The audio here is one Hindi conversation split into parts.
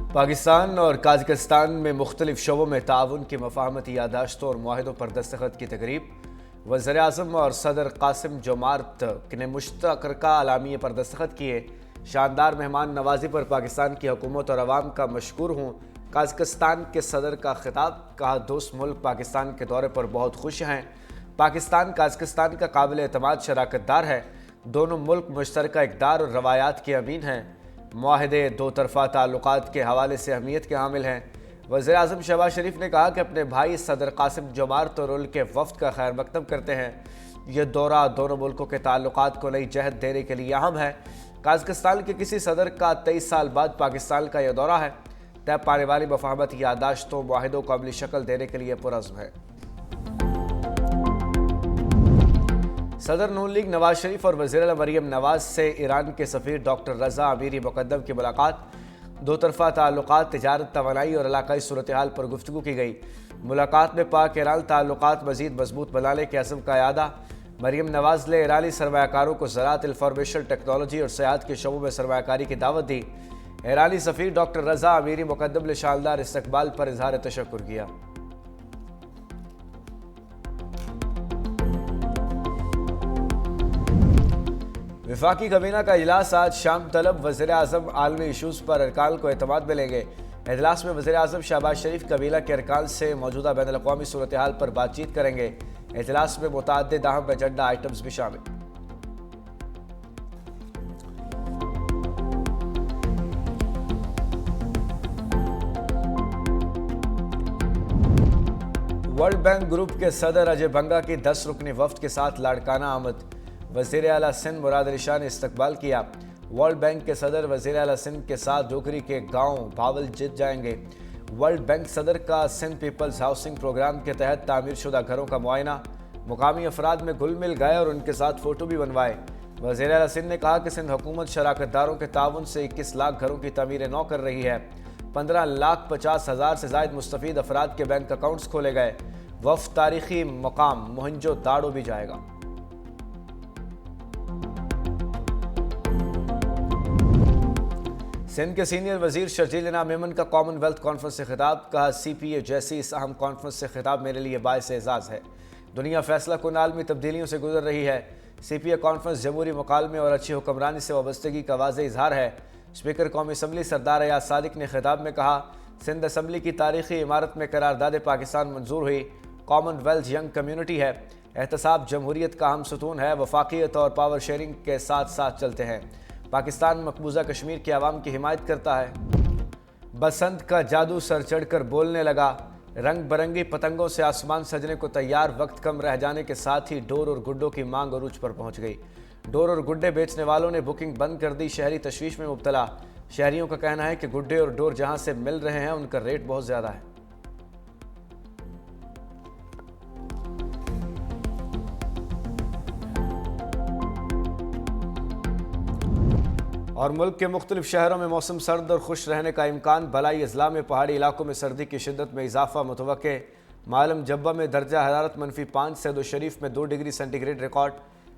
पाकिस्तान और काज़ाकिस्तान में मुख्तलिफ शोबों में ताउन की मफाहमती यादाश्तों और मुआहदों पर दस्तखत की तकरीब। वज़ीर-ए-आज़म और सदर कासिम जोमार्त ने मुश्तरका अलामिये पर दस्तखत किए। शानदार मेहमान नवाजी पर पाकिस्तान की हुकूमत और अवाम का मशकूर हूँ। काज़ाकिस्तान के सदर का खिताब, कहा दोस्त मुल्क पाकिस्तान के दौरे पर बहुत खुश हैं। पाकिस्तान काज़ाकिस्तान का काबिल एतमाद शराकतदार है। दोनों मुल्क मुश्तरका इक़दार और रवायात के अमीन हैं। मुआहदे दो तरफ़ा ताल्लुकात के हवाले से अहमियत के हामिल हैं। वज़ीर-ए-आज़म शहबाज शरीफ ने कहा कि अपने भाई सदर कासिम जोमार्त और उनके वफ़द का खैर मकदम करते हैं। यह दौरा दोनों मुल्कों के ताल्लुकात को नई जहत देने के लिए अहम है। काज़ाकिस्तान के किसी सदर का 23 साल बाद पाकिस्तान का यह दौरा है। तय पाने वाली मफाहमती यादाश्तों मुआहदों को अमली शक्ल देने के लिए पुरज़्म है। सदर नून लीग नवाज शरीफ और वज़ीर मरीम नवाज से ईरान के सफ़ीर डॉक्टर रज़ा अमीरी मुक़द्दम की मुलाकात। दो तरफ़ा ताल्लुकात, तिजारत, तवानाई और इलाकाई सूरत हाल पर गुफ्तगू की गई। मुलाकात में पाक ईरान ताल्लुकात मज़ीद मजबूत बनाने के अज़्म का यादा। मरीम नवाज ने ईरानी सरमायाकारों को ज़राअत, इंफॉर्मेशन टेक्नोलॉजी और सयाहत के शोबों में सरमायाकारी की दावत दी। ईरानी सफ़ीर डॉक्टर रज़ा अमीरी मुक़द्दम ने शानदार इस्तकबाल पर इज़हार तशक्कुर किया। वफाकी कबीना का इजलास आज शाम तलब। वज़ीर-ए-आज़म आलमी इशूज़ पर अरकान को एतमाद मिलेंगे। इजलास में वज़ीर-ए-आज़म शहबाज शरीफ कबीला के अरकान से मौजूदा बैनुल-अक़वामी सूरत हाल पर बातचीत करेंगे। इजलास में मुतअद्दिद अहम एजेंडा आइटम्स भी शामिल। वर्ल्ड बैंक ग्रुप के सदर अजय बंगा की 10 रुकनी वफ़द के साथ लाड़काना आमद। वज़ीर आला सिंध मुराद अली शाह ने इस्तकबाल किया। वर्ल्ड बैंक के सदर वज़ीर आला सिंध के साथ डोगरी के गांव भावल जीत जाएंगे। वर्ल्ड बैंक सदर का सिंध पीपल्स हाउसिंग प्रोग्राम के तहत तामीर शुदा घरों का मुआयना। मुकामी अफराद में घुल मिल गए और उनके साथ फ़ोटो भी बनवाए। वज़ीर आला सिंध ने कहा कि सिंध हुकूमत शराकतदारों के ताउन से 21 लाख घरों की तमीर नौ कर रही है। 15,50,000 से ज़ायद मुस्तफ़ीद अफराद के बैंक अकाउंट्स खोले गए। वफ़द तारीखी मकाम मोहनजो दाड़ो भी जाएगा। सिंध के सीनियर वजीर शर्जील इनाम मेमन का कॉमनवेल्थ कॉन्फ्रेंस से खिताब। कहा CPA जैसी इस अहम कॉन्फ्रेंस से खिताब मेरे लिए बायस एजाज़ है। दुनिया फैसला कुन आलमी तब्दीलियों से गुजर रही है। CPA कॉन्फ्रेंस जमहूरी मुकालमे और अच्छी हुक्मरानी से वाबस्तगी का वाज़ेह इजहार है। स्पीकर कौमी असम्बली सरदार अयाज सादिक ने खिताब में कहा, सिंध असम्बली की तारीखी इमारत में करारदाद पाकिस्तान मंजूर हुई। कॉमनवेल्थ यंग कम्यूनिटी है। एहतसाब जमहूरियत का अहम सतून है। वफाकियत और पावर शेयरिंग के साथ साथ चलते हैं। पाकिस्तान मकबूजा कश्मीर के अवाम की हिमायत करता है। बसंत का जादू सर चढ़कर बोलने लगा। रंग बरंगी पतंगों से आसमान सजने को तैयार। वक्त कम रह जाने के साथ ही डोर और गुड्डों की मांग अरूज पर पहुंच गई। डोर और गुड्डे बेचने वालों ने बुकिंग बंद कर दी। शहरी तशवीश में मुब्तला। शहरियों का कहना है कि गुड्डे और डोर जहां से मिल रहे हैं उनका रेट बहुत ज़्यादा है। और मुल्क के मुख्तलिफ शहरों में मौसम सर्द और खुश रहने का इम्कान। बलाई अजला में पहाड़ी इलाकों में सर्दी की शिद्दत में इजाफा मुतवक्के। मालम जब्बा में दर्जा हरारत -5, सैदो शरीफ में 2 डिग्री सेंटीग्रेड रिकॉर्ड।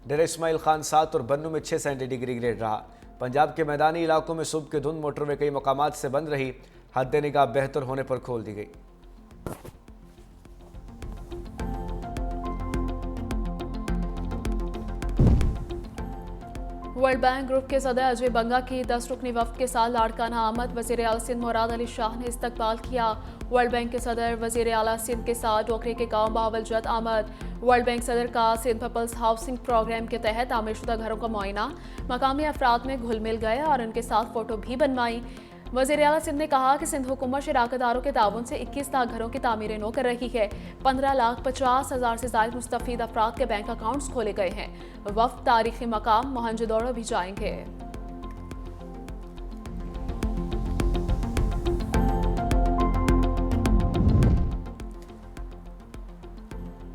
डेरा इस्माइल खान 7 और बन्नू में 6 सेंटीग्रेड रहा। पंजाब के मैदानी इलाकों में सुबह के धुंध मोटरवे कई मकामात से बंद रही। हद निगाह बेहतर होने पर खोल दी गई। वर्ल्ड बैंक ग्रुप के सदर अजय बंगा की 10 रुकनी वफ़द के साथ लाड़काना आमद। वज़ीर आला सिंध मुराद अली शाह ने इस्तकबाल किया। वर्ल्ड बैंक के सदर वज़ीर आला सिंध के साथ डोगरी के गांव बावलजत आमद। वर्ल्ड बैंक सदर का सिंध पीपल्स हाउसिंग प्रोग्राम के तहत तामीरशुदा घरों का मुआयना। मकामी अफराद में घुल मिल गए और उनके साथ फ़ोटो भी बनवाई। वज़ीर आला सिंध ने कहा कि सिंध हुकूमत शराकतदारों के ताउन से 21 लाख घरों की तामीरें नौ कर रही है। 15,50,000 से ज़ायद मुस्तफ़ीद अफराद के बैंक अकाउंट्स खोले गए हैं। वफ़द तारीखी मकाम मोहनजोदड़ो भी जाएंगे।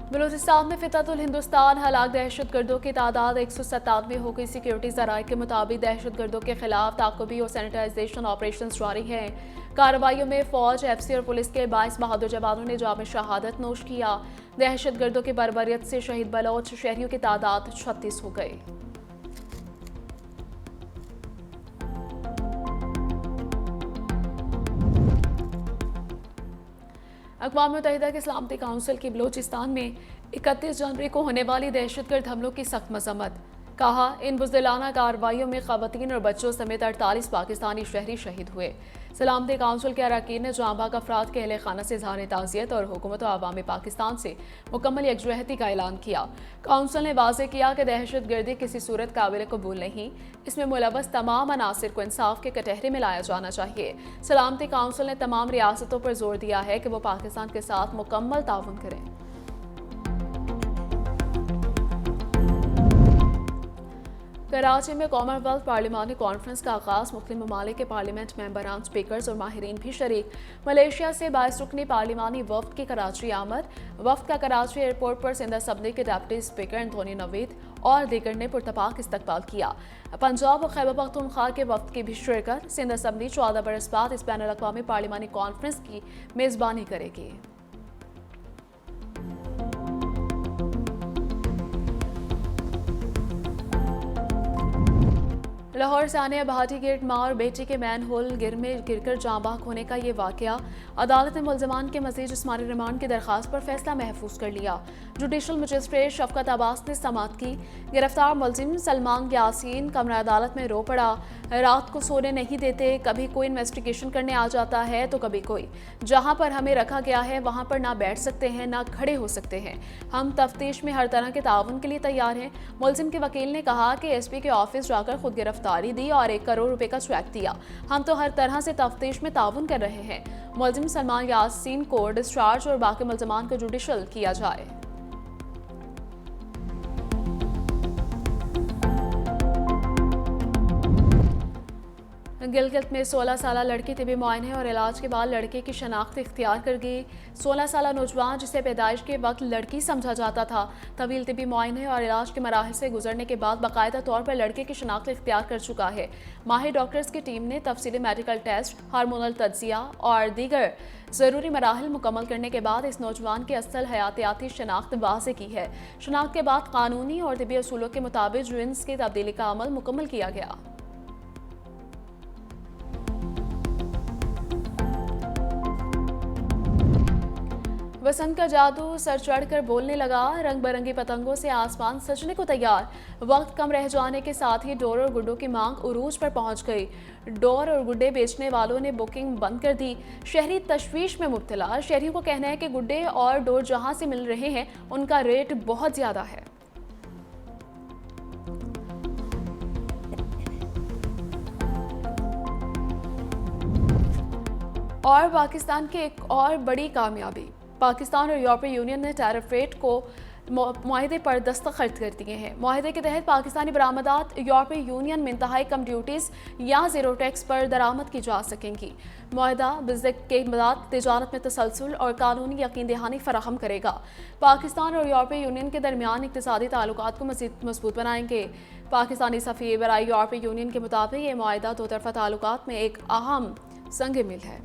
बलूचिस्तान में फितरतुल हिंदुस्तान हलाक दहशतगर्दों की तादाद 197 हो गई। सिक्योरिटी ज़राए के मुताबिक दहशतगर्दों के खिलाफ ताकुबी और सैनिटाइजेशन ऑपरेशन जारी हैं। कार्रवाइयों में फौज, FC और पुलिस के 22 बहादुर जवानों ने जाम शहादत नोश किया। दहशतगर्दों की बर्बरियत से शहीद बलोच शहरियों की तादाद 36 हो गई। अक़वाम मुत्तहिदा के सलामती काउंसिल की बलोचिस्तान में 31 जनवरी को होने वाली दहशतगर्द हमलों की सख्त मजम्मत। कहा, इन बुज़दिलाना कार्रवाइयों में ख़वातीन और बच्चों समेत 48 पाकिस्तानी शहरी शहीद हुए। सलामती काउंसिल के अरकान ने जांबाग अफराद के अहले खाना से इज़हार ताज़ियत और हुकूमत और अवामी पाकिस्तान से मुकम्मल यकजहती का ऐलान किया। काउंसिल ने वाज़ेह किया कि दहशत गर्दी किसी सूरत काबिल कबूल नहीं, इसमें मुलव्वस तमाम अनासिर को इंसाफ के कटहरे में लाया जाना चाहिए। सलामती काउंसिल ने तमाम रियासतों पर जोर दिया है कि वो पाकिस्तान के साथ मुकम्मल ताउन करें। कराची में कॉमनवेल्थ पार्लिमानी कॉन्फ्रेंस का आगाज़। मुख्तलिफ ममालिक के पार्लियामेंट मेंबरान, स्पीकर्स और माहिरीन भी शरीक। मलेशिया से 22 रुकनी पार्लिमानी वफ्द की कराची आमद। वफ्द का कराची एयरपोर्ट पर सिंध असम्बली के डिप्टी स्पीकर एंथोनी नवीद और दीगर ने पुरतपाक इस्तकबाल किया। पंजाब और खैबर पख्तूनख्वा के वफ्द की भी शिरकत। सिंध असम्बली 14 बरस बाद इस बैनुल अक़वामी पार्लिमानी कॉन्फ्रेंस की मेज़बानी करेगी। लाहौर सानिया भाटी गेट मां और बेटी के मैन होल गिरकर जाँ बाग होने का ये वाकया। अदालत ने मुल्ज़मान के मज़ीद जिस्मानी रिमांड की दरख्वास्त पर फैसला महफूज कर लिया। जुडिशल मजिस्ट्रेट शफकत अब्बास ने समाअत की। गिरफ्तार मुल्ज़िम सलमान यासीन कमरा अदालत में रो पड़ा। रात को सोने नहीं देते, कभी कोई इन्वेस्टिगेशन करने आ जाता है तो कभी कोई। जहाँ पर हमें रखा गया है वहाँ पर ना बैठ सकते हैं ना खड़े हो सकते हैं। हम तफ्तीश में हर तरह के ताउन के लिए तैयार हैं। मुल्ज़िम के वकील ने कहा कि एसपी के ऑफिस जाकर खुद गिरफ्तारी दी और 1 करोड़ रुपए का चेक दिया। हम तो हर तरह से तफ्तीश में ताउन कर रहे हैं। मुल्ज़िम सलमान यासीन को डिस्चार्ज और बाकी मुल्ज़मान को जुडिशल किया जाए। गिलगित में 16 साल लड़की तिबी मुआयने और इलाज के बाद लड़के की शनाख्त इख्तियार कर गई। 16 साल नौजवान, जिसे पैदाइश के वक्त लड़की समझा जाता था, तवील तिबी मुआयने और इलाज के मराहल से गुजरने के बाद बाकायदा तौर पर लड़के की शनाख्त इख्तियार कर चुका है। माहिर डॉक्टर्स की टीम ने तफसीली मेडिकल टेस्ट, हार्मोनल तज्जिया और दीगर ज़रूरी मराहल मुकम्मल करने के बाद इस नौजवान की असल हयातियाती शनाख्त वाज़ेह की है। शनाख्त के बाद कानूनी और तिबी असूलों के मुताबिक जिन्स की तब्दीली का अमल मुकम्मल किया गया। वसंत का जादू सर चढ़कर बोलने लगा। रंग बिरंगी पतंगों से आसमान सजने को तैयार। वक्त कम रह जाने के साथ ही डोर और गुड्डों की मांग उरूज पर पहुंच गई। डोर और गुड्डे बेचने वालों ने बुकिंग बंद कर दी। शहरी तशवीश में मुब्तला। शहरियों को कहना है कि गुड्डे और डोर जहां से मिल रहे हैं उनका रेट बहुत ज्यादा है। और पाकिस्तान की एक और बड़ी कामयाबी। पाकिस्तान और यूरोपीय यूनियन ने टैरिफ रेट को मुआहदे पर दस्तखत कर दिए हैं। मुआहदे के तहत पाकिस्तानी बरामदात यूरोपीय यूनियन में इंतहाई कम ड्यूटीज़ या ज़ीरो टैक्स पर दरामद की जा सकेंगी। मुआहदा बिज़नेस के बाद तिजारत में तसलसल और कानूनी यकीन दहानी फराहम करेगा। पाकिस्तान और यूरोपीय यूनियन के दरमियान इक़्तिसादी ताल्लुकात को मज़ीद मजबूत बनाएंगे। पाकिस्तानी सफ़ीर बराए यूरोपीय यूनियन के मुताबिक ये मुआहदा दो तरफ़ा ताल्लुकात में एक अहम संग मील है।